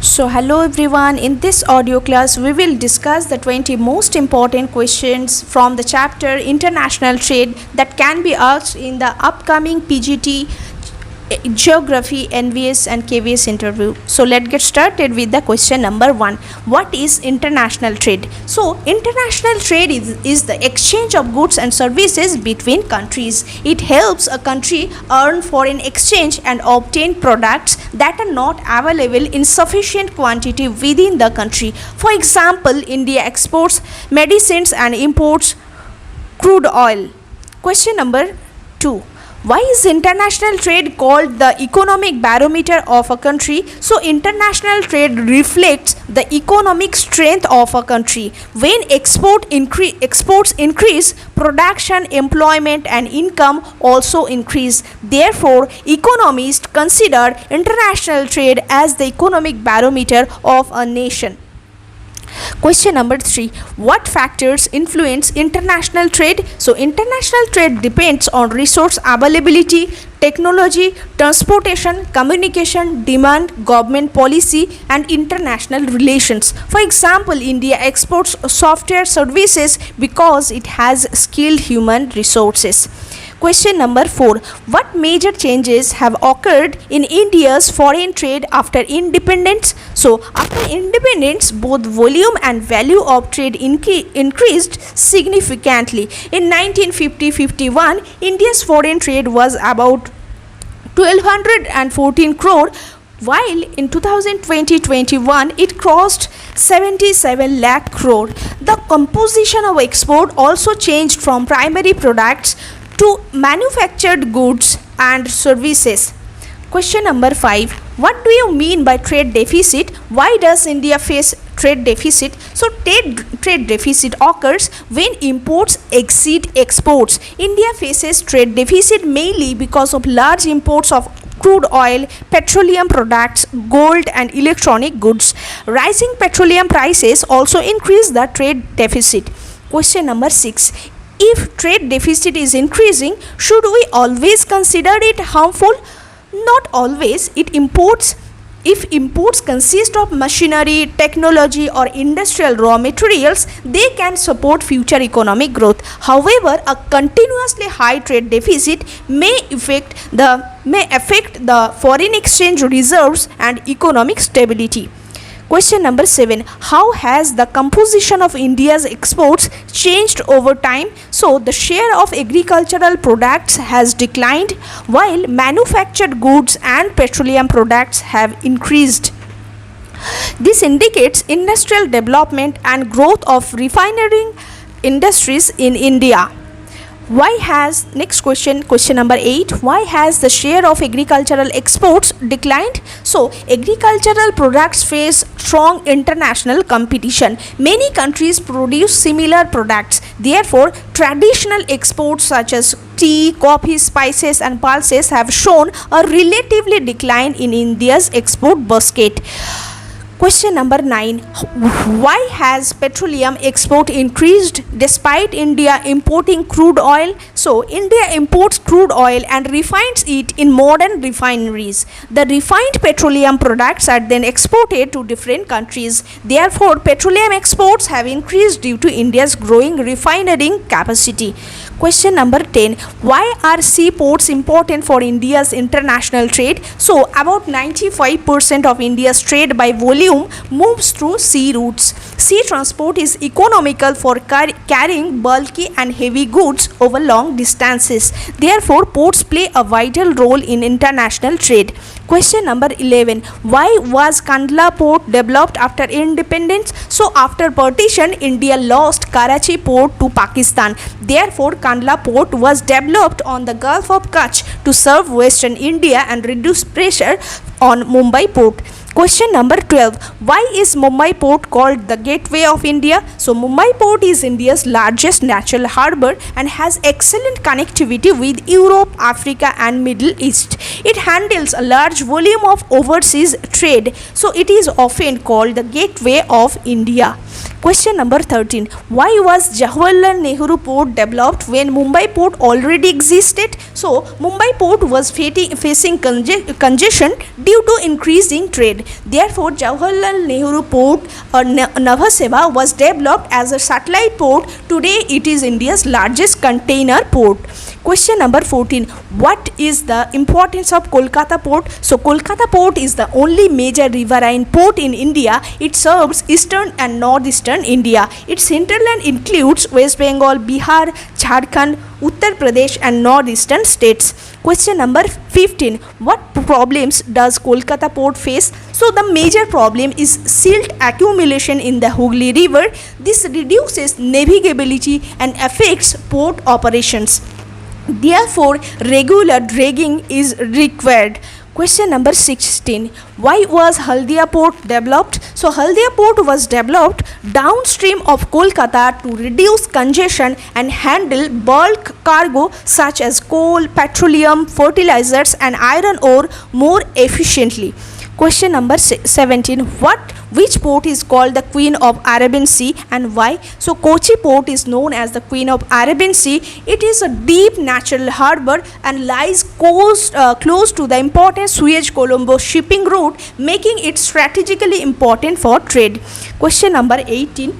So hello everyone, in this audio class we will discuss the 20 most important questions from the chapter International Trade that can be asked in the upcoming PGT Geography, NVS and KVS interview. So let's get started with the question number 1. What is international trade? So international trade is the exchange of goods and services between countries. It helps a country earn foreign exchange and obtain products that are not available in sufficient quantity within the country. For example, India exports medicines and imports crude oil. Question number 2. Why is international trade called the economic barometer of a country? So international trade reflects the economic strength of a country. When exports increase, production, employment and income also increase. Therefore, economists consider international trade as the economic barometer of a nation. Question number 3. What factors influence international trade? So international trade depends on resource availability, technology, transportation, communication, demand, government policy and international relations. For example, India exports software services because it has skilled human resources. Question number 4. What major changes have occurred in India's foreign trade after independence? So, after independence, both volume and value of trade increased significantly. In 1950-51, India's foreign trade was about 1214 crore, while in 2020-21 it crossed 77 lakh crore. The composition of export also changed from primary products to manufactured goods and services. Question number 5. What do you mean by trade deficit? Why does India face trade deficit? So trade deficit occurs when imports exceed exports. India faces trade deficit mainly because of large imports of crude oil, petroleum products, gold and electronic goods. Rising petroleum prices also increase the trade deficit. Question number 6. If trade deficit is increasing, should we always consider it harmful? Not always. If imports consist of machinery, technology or industrial raw materials, they can support future economic growth. However, a continuously high trade deficit may affect the foreign exchange reserves and economic stability. Question number 7. How has the composition of India's exports changed over time? So, the share of agricultural products has declined while manufactured goods and petroleum products have increased. This indicates industrial development and growth of refining industries in India. Next question number 8. Why has the share of agricultural exports declined? So agricultural products face strong international competition. Many countries produce similar products. Therefore, traditional exports such as tea, coffee, spices and pulses have shown a relatively decline in India's export basket. Question number 9. Why has petroleum export increased despite India importing crude oil? So, India imports crude oil and refines it in modern refineries. The refined petroleum products are then exported to different countries. Therefore, petroleum exports have increased due to India's growing refining capacity. Question number 10. Why are seaports important for India's international trade? So, about 95% of India's trade by volume moves through sea routes. Sea transport is economical for carrying bulky and heavy goods over long distances. Therefore, ports play a vital role in international trade. Question number 11. Why was Kandla Port developed after independence? So, after partition, India lost Karachi Port to Pakistan. Therefore, Kandla Port was developed on the Gulf of Kutch to serve Western India and reduce pressure on Mumbai Port. Question number 12. Why is Mumbai Port called the Gateway of India? So, Mumbai Port is India's largest natural harbour and has excellent connectivity with Europe, Africa and Middle East. It handles a large volume of overseas trade. So, it is often called the Gateway of India. Question number 13. Why was Jawaharlal Nehru Port developed when Mumbai Port already existed? So, Mumbai Port was facing congestion due to increasing trade. Therefore, Jawaharlal Nehru Port or Navaseva was developed as a satellite port. Today, it is India's largest container port. Question number 14. What is the importance of Kolkata Port? So, Kolkata Port is the only major riverine port in India. It serves eastern and northeastern India. Its hinterland includes West Bengal, Bihar, Jharkhand, Uttar Pradesh and northeastern states. Question number 15. What problems does Kolkata Port face? So, the major problem is silt accumulation in the Hooghly River. This reduces navigability and affects port operations. Therefore, regular dredging is required. Question number 16. Why was Haldia Port developed? So, Haldia Port was developed downstream of Kolkata to reduce congestion and handle bulk cargo such as coal, petroleum, fertilizers and iron ore more efficiently. Question number 17. Which port is called the Queen of Arabian Sea and why? So, Kochchi Port is known as the Queen of Arabian Sea. It is a deep natural harbour and lies close to the important Suez-Colombo shipping route, making it strategically important for trade. Question number 18.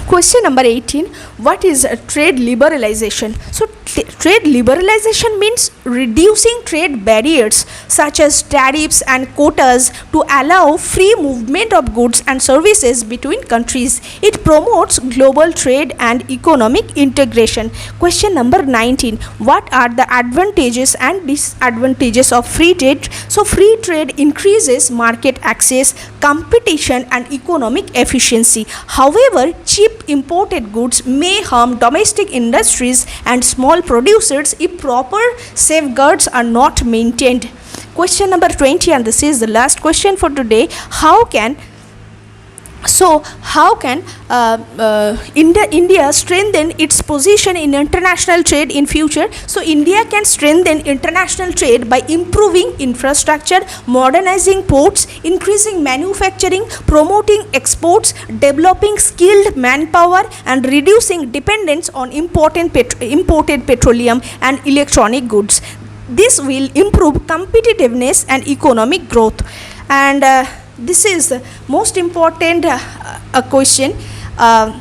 Question number 18. What is trade liberalization? So, trade liberalization means reducing trade barriers such as tariffs and quotas to allow free movement of goods and services between countries. It promotes global trade and economic integration. Question number 19. What are the advantages and disadvantages of free trade? So, free trade increases market access, competition and economic efficiency. However, cheap imported goods may harm domestic industries and small producers if proper safeguards are not maintained. Question number 20, and this is the last question for today. How can India strengthen its position in international trade in future? So, India can strengthen international trade by improving infrastructure, modernizing ports, increasing manufacturing, promoting exports, developing skilled manpower and reducing dependence on imported petroleum and electronic goods. This will improve competitiveness and economic growth. And this is most important question,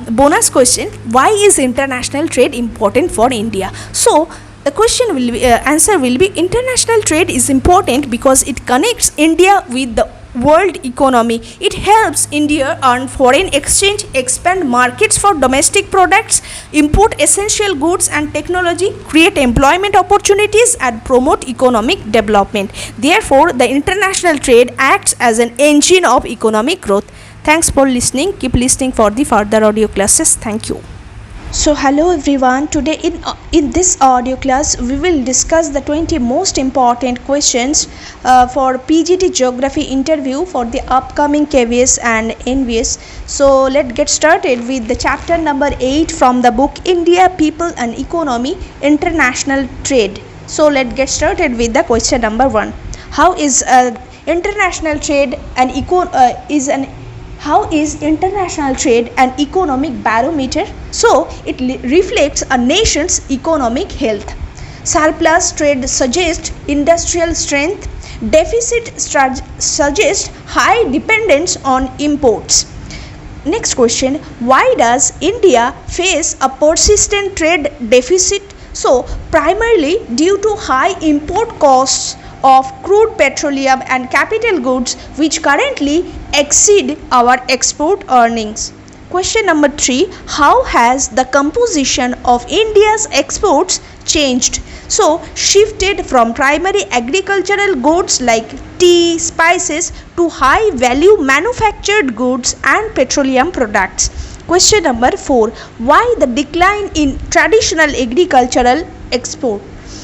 bonus question. Why is international trade important for India? So, the question will be, answer will be, international trade is important because it connects India with the world economy. It helps India earn foreign exchange, expand markets for domestic products, import essential goods and technology, create employment opportunities and promote economic development. Therefore, the international trade acts as an engine of economic growth. Thanks for listening. Keep listening for the further audio classes. Thank you. So hello everyone, today in this audio class we will discuss the 20 most important questions for PGT Geography interview for the upcoming KVS and NVS. So let's get started with the chapter number 8 from the book India, People and Economy, International Trade. So let's get started with the question number 1. How is international trade and How is international trade an economic barometer? So, it reflects a nation's economic health. Surplus trade suggests industrial strength. Deficit suggests high dependence on imports. Next question. Why does India face a persistent trade deficit? So, primarily due to high import costs of crude petroleum and capital goods which currently exceed our export earnings. Question number 3. How has the composition of India's exports changed? So, shifted from primary agricultural goods like tea, spices to high value manufactured goods and petroleum products. Question number 4. Why the decline in traditional agricultural export?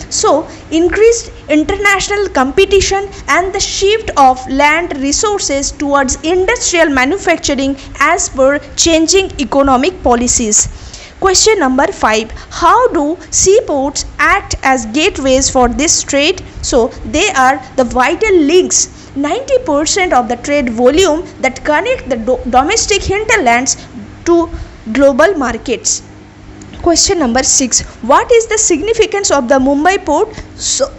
So, increased international competition and the shift of land resources towards industrial manufacturing as per changing economic policies. Question number 5. How do seaports act as gateways for this trade? So, they are the vital links 90% of the trade volume that connect the domestic hinterlands to global markets. Question number 6. What is the significance of the Mumbai Port? So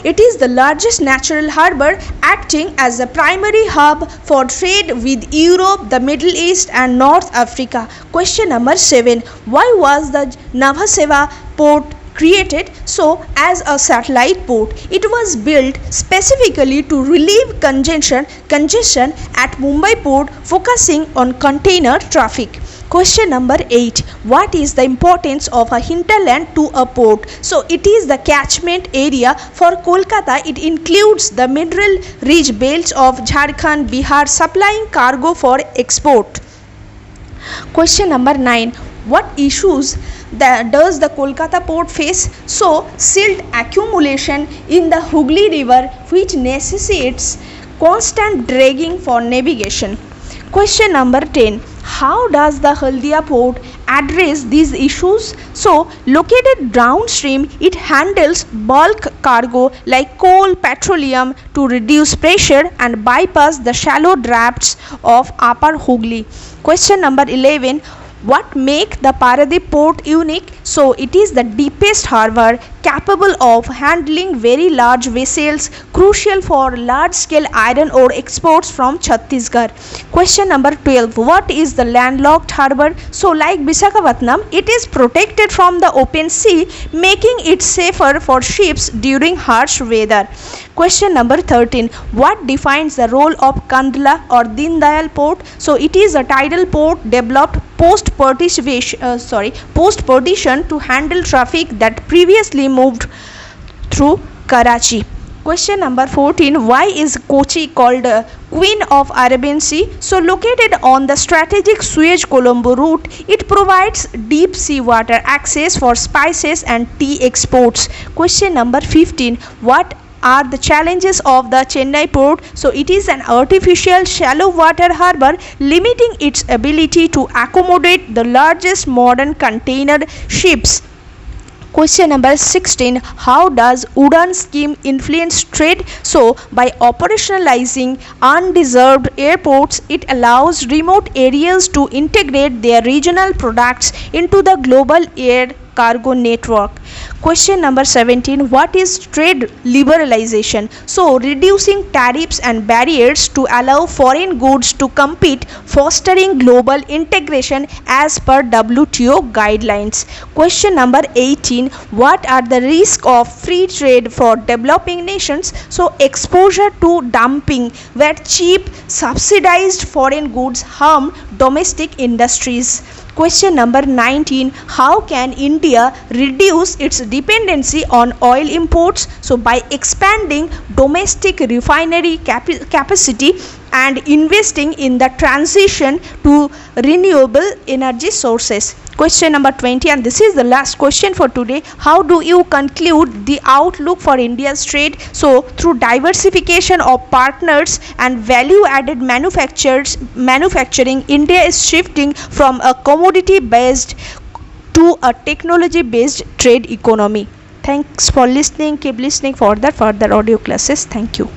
it is the largest natural harbour acting as the primary hub for trade with Europe, the Middle East and North Africa. Question number 7. Why was the Navaseva port created? So as a satellite port, it was built specifically to relieve congestion at Mumbai Port, focusing on container traffic. Question number 8. What is the importance of a hinterland to a port? So it is the catchment area for Kolkata. It includes the mineral rich belts of Jharkhand, Bihar, supplying cargo for export. Question number 9. What issues does the Kolkata port face? So silt accumulation in the Hooghly river, which necessitates constant dragging for navigation. Question number 10. How does the Haldia port address these issues? So located downstream, it handles bulk cargo like coal, petroleum to reduce pressure and bypass the shallow drafts of upper Hooghly. Question number 11. What make the Paradwip Port unique? So it is the deepest harbour capable of handling very large vessels, crucial for large scale iron ore exports from Chhattisgarh. Question number 12. What is the landlocked harbour? So like Visakhapatnam, it is protected from the open sea, making it safer for ships during harsh weather. Question number 13. What defines the role of Kandla or Deendayal Port? So it is a tidal port developed post-partition to handle traffic that previously moved through Karachi. Question number 14. Why is Kochi called Queen of Arabian Sea? So located on the strategic Suez-Colombo route, it provides deep sea water access for spices and tea exports. Question number 15. What are the challenges of the Chennai Port? So it is an artificial shallow water harbour, limiting its ability to accommodate the largest modern container ships. Question number 16. How does UDAN Scheme influence trade? So by operationalizing undeserved airports, it allows remote areas to integrate their regional products into the global air cargo network. Question number 17. What is trade liberalization? So reducing tariffs and barriers to allow foreign goods to compete, fostering global integration as per WTO guidelines. Question number 18. What are the risks of free trade for developing nations? So exposure to dumping, where cheap subsidized foreign goods harm domestic industries. Question number 19. How can India reduce its dependency on oil imports? So by expanding domestic refinery capacity and investing in the transition to renewable energy sources. Question number 20, and this is the last question for today. How do you conclude the outlook for India's trade? So through diversification of partners and value added manufacturing, India is shifting from a commodity based to a technology based trade economy. Thanks for listening. Keep listening for the further audio classes. Thank you.